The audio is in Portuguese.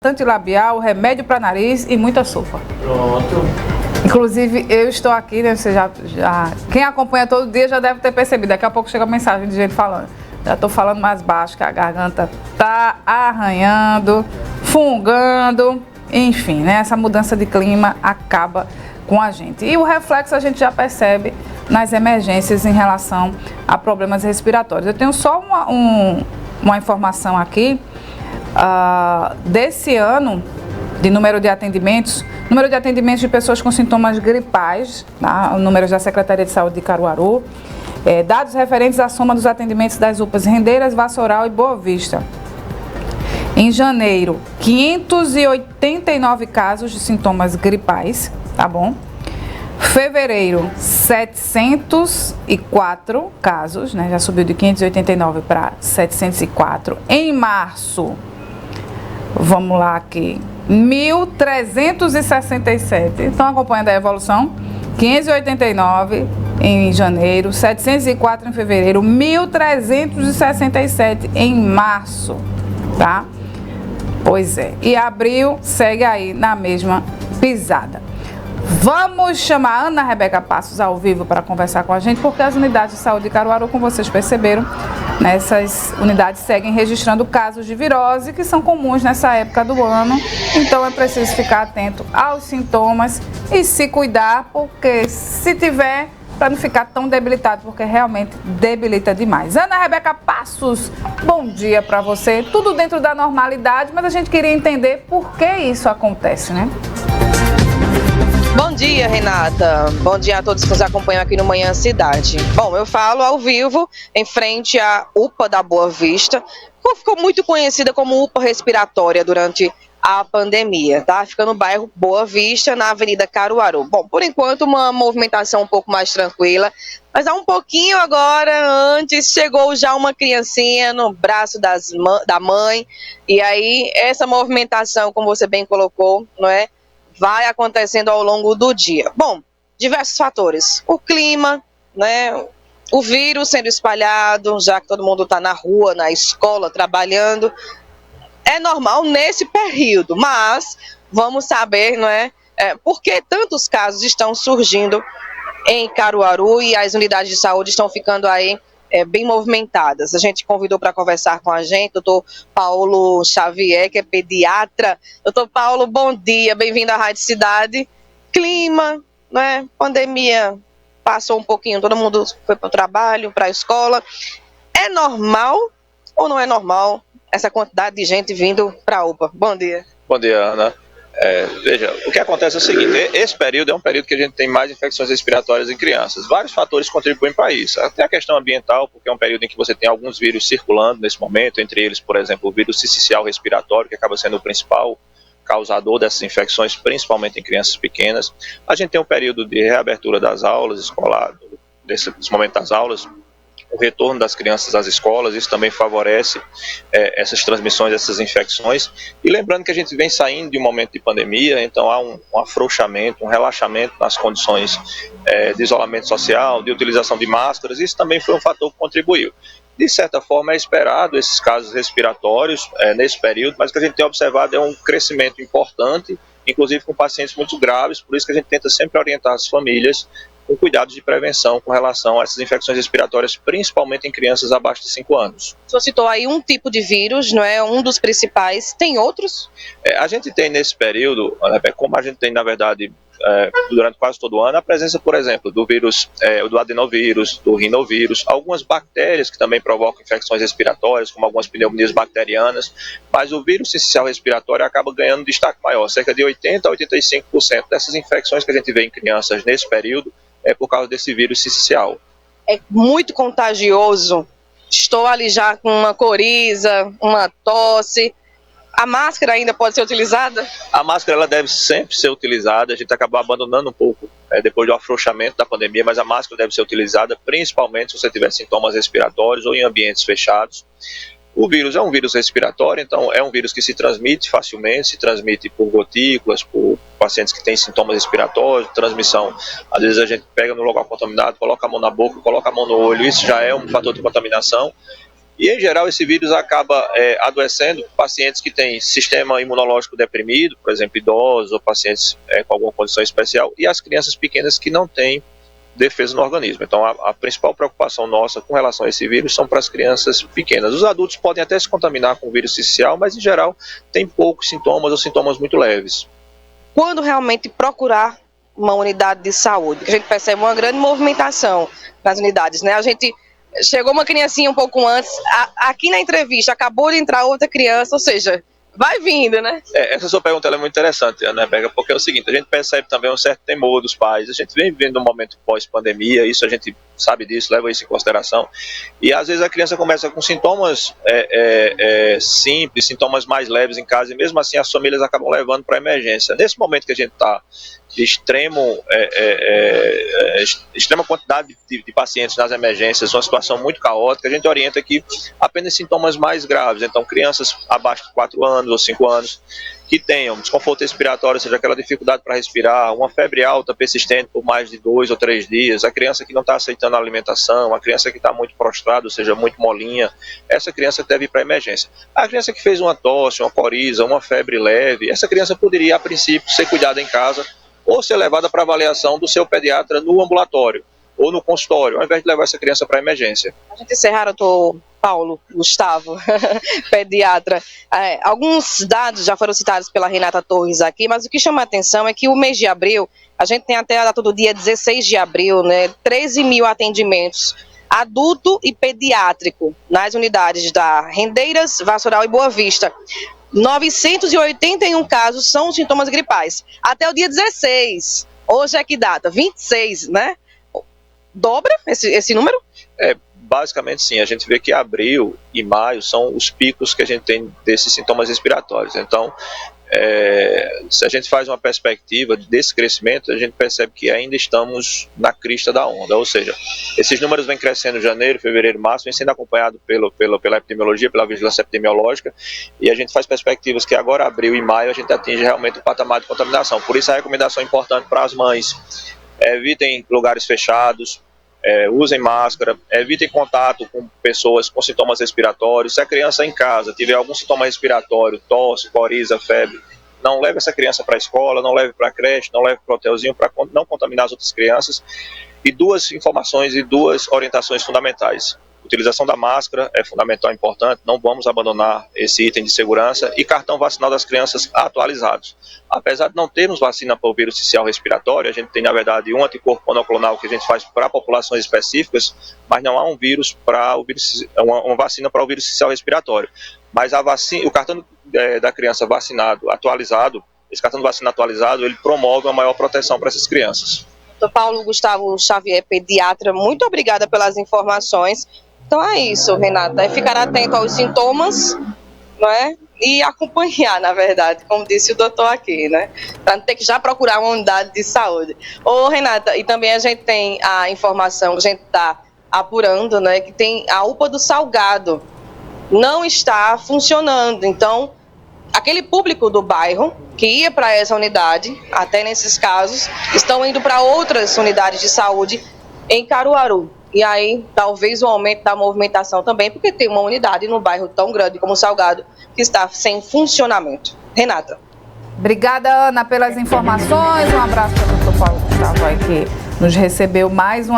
Antilabial, remédio para nariz e muita sopa. Pronto. Inclusive, eu estou aqui, né? Você quem acompanha todo dia já deve ter percebido. Daqui a pouco chega a mensagem de gente falando. Já estou falando mais baixo, que a garganta tá arranhando, fungando, enfim, né? Essa mudança de clima acaba com a gente. E o reflexo a gente já percebe nas emergências em relação a problemas respiratórios. Eu tenho só uma informação aqui. Desse ano, de número de atendimentos de pessoas com sintomas gripais, tá? Números da Secretaria de Saúde de Caruaru, dados referentes à soma dos atendimentos das UPAs Rendeiras, Vassoural e Boa Vista. Em janeiro, 589 casos de sintomas gripais, tá bom? Fevereiro, 704 casos, né? Já subiu de 589 para 704. Em março, vamos lá aqui, 1.367, estão acompanhando a evolução? 589 em janeiro, 704 em fevereiro, 1.367 em março, tá? Pois é, e abril segue aí na mesma pisada. Vamos chamar a Ana Rebeca Passos ao vivo para conversar com a gente, porque as unidades de saúde de Caruaru, como vocês perceberam, nessas unidades seguem registrando casos de virose que são comuns nessa época do ano. Então é preciso ficar atento aos sintomas e se cuidar, porque se tiver, para não ficar tão debilitado, porque realmente debilita demais. Ana Rebeca Passos, bom dia para você. Tudo dentro da normalidade, mas a gente queria entender por que isso acontece, né? Bom dia, Renata. Bom dia a todos que nos acompanham aqui no Manhã Cidade. Bom, eu falo ao vivo em frente à UPA da Boa Vista, que ficou muito conhecida como UPA respiratória durante a pandemia, tá? Fica no bairro Boa Vista, na Avenida Caruaru. Bom, por enquanto uma movimentação um pouco mais tranquila, mas há um pouquinho agora, antes, chegou já uma criancinha no braço da mãe, e aí essa movimentação, como você bem colocou, não é? Vai acontecendo ao longo do dia. Bom, diversos fatores. O clima, né? O vírus sendo espalhado, já que todo mundo está na rua, na escola, trabalhando. É normal nesse período, mas vamos saber, não é? Por que tantos casos estão surgindo em Caruaru e as unidades de saúde estão ficando aí bem movimentadas. A gente convidou para conversar com a gente o doutor Paulo Xavier, que é pediatra. Doutor Paulo, bom dia, bem-vindo à Rádio Cidade. Clima, né? Pandemia passou um pouquinho, todo mundo foi para o trabalho, para a escola. É normal ou não é normal essa quantidade de gente vindo para a UPA? Bom dia. Bom dia, Ana. Veja, o que acontece é o seguinte, esse período é um período que a gente tem mais infecções respiratórias em crianças. Vários fatores contribuem para isso. Até a questão ambiental, porque é um período em que você tem alguns vírus circulando nesse momento, entre eles, por exemplo, o vírus sincicial respiratório, que acaba sendo o principal causador dessas infecções, principalmente em crianças pequenas. A gente tem um período de reabertura das aulas escolar, desse momento das aulas, o retorno das crianças às escolas, isso também favorece essas transmissões, essas infecções. E lembrando que a gente vem saindo de um momento de pandemia, então há um afrouxamento, um relaxamento nas condições de isolamento social, de utilização de máscaras, isso também foi um fator que contribuiu. De certa forma, é esperado esses casos respiratórios nesse período, mas o que a gente tem observado é um crescimento importante, inclusive com pacientes muito graves, por isso que a gente tenta sempre orientar as famílias com cuidados de prevenção com relação a essas infecções respiratórias, principalmente em crianças abaixo de 5 anos. O senhor citou aí um tipo de vírus, não é? Um dos principais. Tem outros? A gente tem nesse período, como a gente tem, na verdade, durante quase todo o ano, a presença, por exemplo, do vírus, do adenovírus, do rinovírus, algumas bactérias que também provocam infecções respiratórias, como algumas pneumonias bacterianas, mas o vírus sincicial respiratório acaba ganhando destaque maior. Cerca de 80% a 85% dessas infecções que a gente vê em crianças nesse período é por causa desse vírus sincicial. É muito contagioso. Estou ali já com uma coriza, uma tosse. A máscara ainda pode ser utilizada? A máscara ela deve sempre ser utilizada. A gente acabou abandonando um pouco depois do afrouxamento da pandemia, mas a máscara deve ser utilizada principalmente se você tiver sintomas respiratórios ou em ambientes fechados. O vírus é um vírus respiratório, então é um vírus que se transmite facilmente, se transmite por gotículas, por pacientes que têm sintomas respiratórios, transmissão. Às vezes a gente pega no local contaminado, coloca a mão na boca, coloca a mão no olho, isso já é um fator de contaminação. E, em geral, esse vírus acaba adoecendo pacientes que têm sistema imunológico deprimido, por exemplo, idosos ou pacientes com alguma condição especial, e as crianças pequenas que não têm defesa no organismo. Então, a principal preocupação nossa com relação a esse vírus são para as crianças pequenas. Os adultos podem até se contaminar com o vírus sincicial, mas, em geral, tem poucos sintomas ou sintomas muito leves. Quando realmente procurar uma unidade de saúde? Porque a gente percebe uma grande movimentação nas unidades, né? A gente chegou uma criancinha um pouco antes, aqui na entrevista acabou de entrar outra criança, ou seja, vai vindo, né? Essa sua pergunta é muito interessante, Ana Rebeca, porque é o seguinte, a gente percebe também um certo temor dos pais, a gente vem vivendo um momento pós-pandemia, isso a gente sabe disso, leva isso em consideração, e às vezes a criança começa com sintomas simples, sintomas mais leves em casa, e mesmo assim as famílias acabam levando para a emergência. Nesse momento que a gente está de extrema quantidade de pacientes nas emergências, uma situação muito caótica, a gente orienta que apenas sintomas mais graves, então crianças abaixo de 4 anos ou 5 anos, que tenham desconforto respiratório, ou seja, aquela dificuldade para respirar, uma febre alta persistente por mais de 2 ou 3 dias, a criança que não está aceitando a alimentação, a criança que está muito prostrada, ou seja, muito molinha, essa criança deve ir para a emergência. A criança que fez uma tosse, uma coriza, uma febre leve, essa criança poderia, a princípio, ser cuidada em casa ou ser levada para avaliação do seu pediatra no ambulatório ou no consultório, ao invés de levar essa criança para a emergência. A gente encerrar, doutor Paulo Gustavo, pediatra. Alguns dados já foram citados pela Renata Torres aqui, mas o que chama a atenção é que o mês de abril, a gente tem até a data do dia 16 de abril, né, 13 mil atendimentos adulto e pediátrico nas unidades da Rendeiras, Vassoural e Boa Vista. 981 casos são sintomas gripais. Até o dia 16. Hoje é que data? 26, né? Dobra esse número? Basicamente sim, a gente vê que abril e maio são os picos que a gente tem desses sintomas respiratórios. Então, se a gente faz uma perspectiva desse crescimento, a gente percebe que ainda estamos na crista da onda, ou seja, esses números vêm crescendo em janeiro, fevereiro, março, vem sendo acompanhado pela epidemiologia, pela vigilância epidemiológica, e a gente faz perspectivas que agora, abril e maio, a gente atinge realmente o patamar de contaminação. Por isso a recomendação importante para as mães: evitem lugares fechados, usem máscara, evitem contato com pessoas com sintomas respiratórios. Se a criança em casa tiver algum sintoma respiratório, tosse, coriza, febre, não leve essa criança para a escola, não leve para a creche, não leve para o hotelzinho, para não contaminar as outras crianças. E 2 informações e 2 orientações fundamentais: utilização da máscara é fundamental e importante, não vamos abandonar esse item de segurança, e cartão vacinal das crianças atualizados. Apesar de não termos vacina para o vírus sincicial respiratório, a gente tem, na verdade, um anticorpo monoclonal que a gente faz para populações específicas, mas não há uma vacina para o vírus sincicial respiratório. Mas o cartão da criança vacinado atualizado, esse cartão de vacina atualizado, ele promove uma maior proteção para essas crianças. Dr. Paulo Gustavo Xavier, pediatra, muito obrigada pelas informações. Então é isso, Renata, é ficar atento aos sintomas, não é? E acompanhar, na verdade, como disse o doutor aqui, né? Para não ter que já procurar uma unidade de saúde. Ô, Renata, e também a gente tem a informação que a gente está apurando, né? Que tem a UPA do Salgado, não está funcionando. Então, aquele público do bairro que ia para essa unidade, até nesses casos, estão indo para outras unidades de saúde em Caruaru. E aí, talvez o aumento da movimentação também, porque tem uma unidade no bairro tão grande como o Salgado que está sem funcionamento. Renata. Obrigada, Ana, pelas informações. Um abraço para o Dr. Paulo Gustavo aí, que nos recebeu mais uma